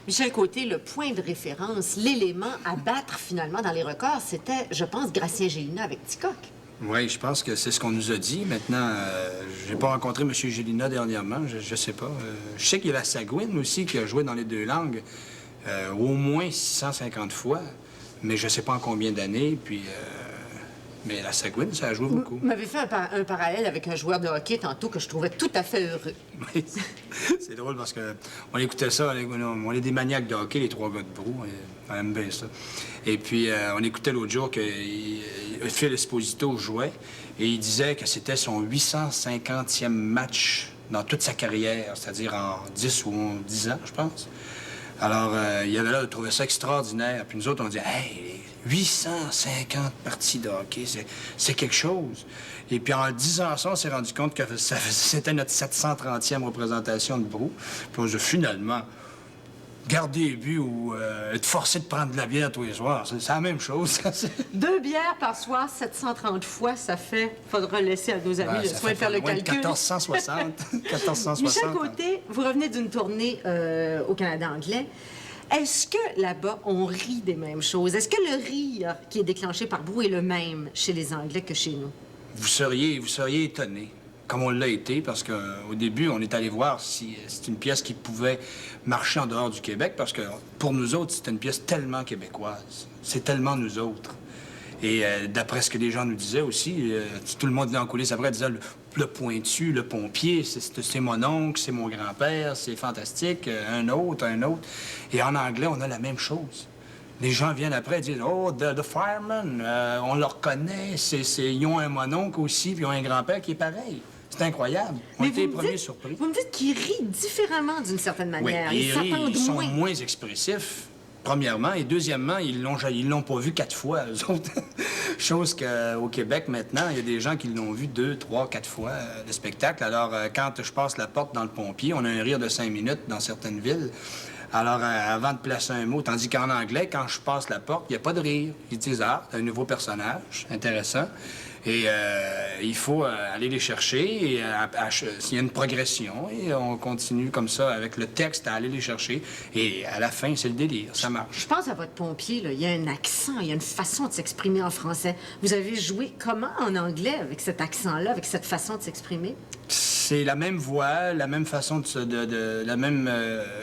Michel Côté, le point de référence, l'élément à battre finalement dans les records, c'était, je pense, Gratien Gélina avec Ticoc. Oui, je pense que c'est ce qu'on nous a dit. Maintenant, j'ai pas rencontré M. Gélina dernièrement, je sais pas. Je sais qu'il y a la Sagouine aussi qui a joué dans les deux langues au moins 650 fois, mais je sais pas en combien d'années, puis... Mais la Sagouine, ça a joué beaucoup. Vous m'avez fait un parallèle avec un joueur de hockey tantôt que je trouvais tout à fait heureux. Oui, c'est drôle parce que on écoutait ça, on est des maniaques de hockey, les trois gars de Brou, on aime bien ça. Et puis, on écoutait l'autre jour que Phil Esposito jouait et il disait que c'était son 850e match dans toute sa carrière, c'est-à-dire en 10 ou 10 ans, je pense. Alors, il avait l'air de trouver ça extraordinaire. Puis nous autres, on dit « Hey, 850 parties de hockey, c'est quelque chose. » Et puis en disant ça, on s'est rendu compte que c'était notre 730e représentation de Brou. Puis on s'est dit finalement, garder les buts ou être forcé de prendre de la bière tous les soirs, c'est la même chose. 2 bières par soir, 730 fois, ça fait... Faudra laisser à nos amis le soin de faire le calcul. 1460. 1460. Michel Côté, vous revenez d'une tournée au Canada anglais. Est-ce que là-bas, on rit des mêmes choses? Est-ce que le rire qui est déclenché par Brou est le même chez les Anglais que chez nous? Vous seriez étonné, comme on l'a été, parce qu'au début, on est allé voir si c'est une pièce qui pouvait marcher en dehors du Québec, parce que pour nous autres, c'était une pièce tellement québécoise. C'est tellement nous autres. Et d'après ce que les gens nous disaient aussi, tout le monde venait en coulisses après disait le pointu, le pompier, c'est mon oncle, c'est mon grand-père, c'est fantastique, un autre. Et en anglais, on a la même chose. Les gens viennent après et disent « Oh, the fireman, on le reconnaît, ils ont un mononcle aussi, puis ils ont un grand-père qui est pareil. » C'est incroyable. On était les premiers surpris. Vous me dites qu'ils rient différemment d'une certaine manière. Oui, ils sont moins. moins expressifs, premièrement. Et deuxièmement, ils l'ont pas vu 4 fois, eux autres. Chose qu'au Québec, maintenant, il y a des gens qui l'ont vu 2, 3, 4 fois, le spectacle. Alors, quand je passe la porte dans le pompier, on a un rire de 5 minutes dans certaines villes. Alors, avant de placer un mot, tandis qu'en anglais, quand je passe la porte, il n'y a pas de rire. Ils disent « Ah, un nouveau personnage, intéressant. » Et il faut aller les chercher. Et il y a une progression et on continue comme ça avec le texte à aller les chercher. Et à la fin, c'est le délire. Ça marche. Je pense à votre pompier, là. Il y a un accent, il y a une façon de s'exprimer en français. Vous avez joué comment en anglais avec cet accent-là, avec cette façon de s'exprimer? C'est la même voix, la même façon le même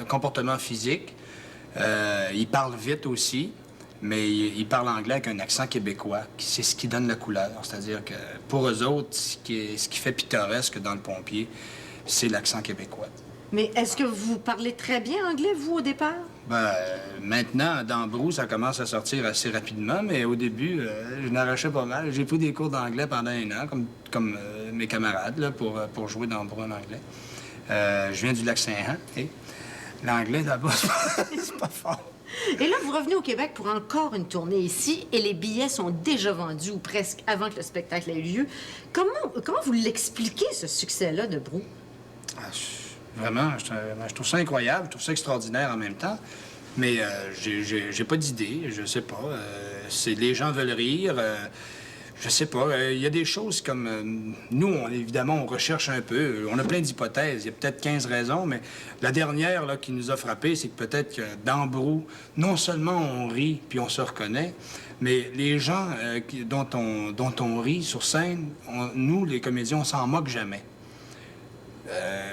comportement physique. Il parle vite aussi. Mais ils parlent anglais avec un accent québécois. C'est ce qui donne la couleur. C'est-à-dire que pour eux autres, ce qui fait pittoresque dans le pompier, c'est l'accent québécois. Mais est-ce que vous parlez très bien anglais, vous, au départ? Ben, maintenant, dans Brou, ça commence à sortir assez rapidement, mais au début, je n'arrachais pas mal. J'ai pris des cours d'anglais pendant 1 an, comme mes camarades, là, pour jouer dans Brou en anglais. Je viens du Lac-Saint-Jean, et l'anglais, là-bas, c'est pas fort. Et là, vous revenez au Québec pour encore une tournée ici et les billets sont déjà vendus ou presque avant que le spectacle ait eu lieu. Comment vous l'expliquez, ce succès-là de Brou? Vraiment, je trouve ça incroyable, je trouve ça extraordinaire en même temps. Mais j'ai pas d'idée, je sais pas. Les gens veulent rire. Je sais pas. Il y a des choses comme... nous, évidemment, on recherche un peu. On a plein d'hypothèses. Il y a peut-être 15 raisons, mais la dernière là, qui nous a frappé, c'est que peut-être que dans Brou, non seulement on rit puis on se reconnaît, mais les gens dont on rit sur scène, nous, les comédiens, on s'en moque jamais.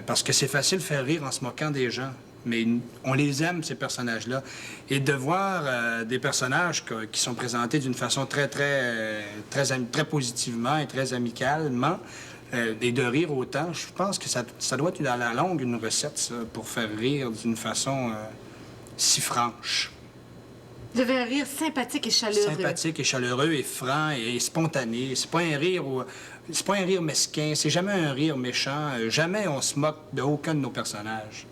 Parce que c'est facile de faire rire en se moquant des gens. Mais on les aime, ces personnages-là. Et de voir des personnages qui sont présentés d'une façon très positivement et très amicalement, et de rire autant, je pense que ça doit être à la longue une recette, ça, pour faire rire d'une façon si franche. Vous avez un rire sympathique et chaleureux. Sympathique et chaleureux et franc et spontané. C'est pas un rire mesquin, c'est jamais un rire méchant. Jamais on se moque de aucun de nos personnages.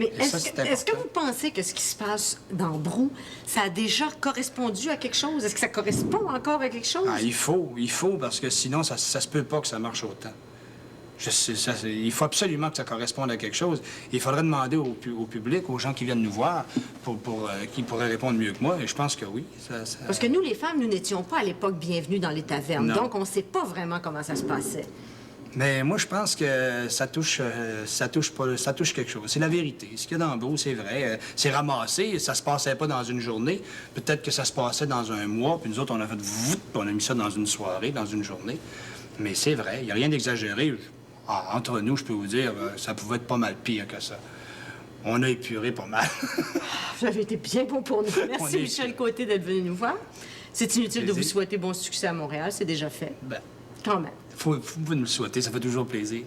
Mais est-ce que vous pensez que ce qui se passe dans Brou, ça a déjà correspondu à quelque chose? Est-ce que ça correspond encore à quelque chose? Ah, il faut, parce que sinon, ça se peut pas que ça marche autant. Il faut absolument que ça corresponde à quelque chose. Il faudrait demander au public, aux gens qui viennent nous voir, qui pourraient répondre mieux que moi, et je pense que oui. Parce que nous, les femmes, nous n'étions pas à l'époque bienvenues dans les tavernes, non. Donc on ne sait pas vraiment comment ça se passait. Mais moi, je pense que ça touche quelque chose. C'est la vérité. Ce qu'il y a dans Brou, c'est vrai. C'est ramassé. Ça se passait pas dans une journée. Peut-être que ça se passait dans un mois. Puis nous autres, on a fait voûte, puis on a mis ça dans une soirée, dans une journée. Mais c'est vrai. Il n'y a rien d'exagéré. Entre nous, je peux vous dire, ça pouvait être pas mal pire que ça. On a épuré pas mal. Vous avez été bien bon pour nous. On Merci, est Michel fiers. Côté, d'être venu nous voir. C'est inutile de vous Plaisir. souhaiter bon succès à Montréal. C'est déjà fait. Ben, Quand même. faut nous le souhaiter. Ça fait toujours plaisir.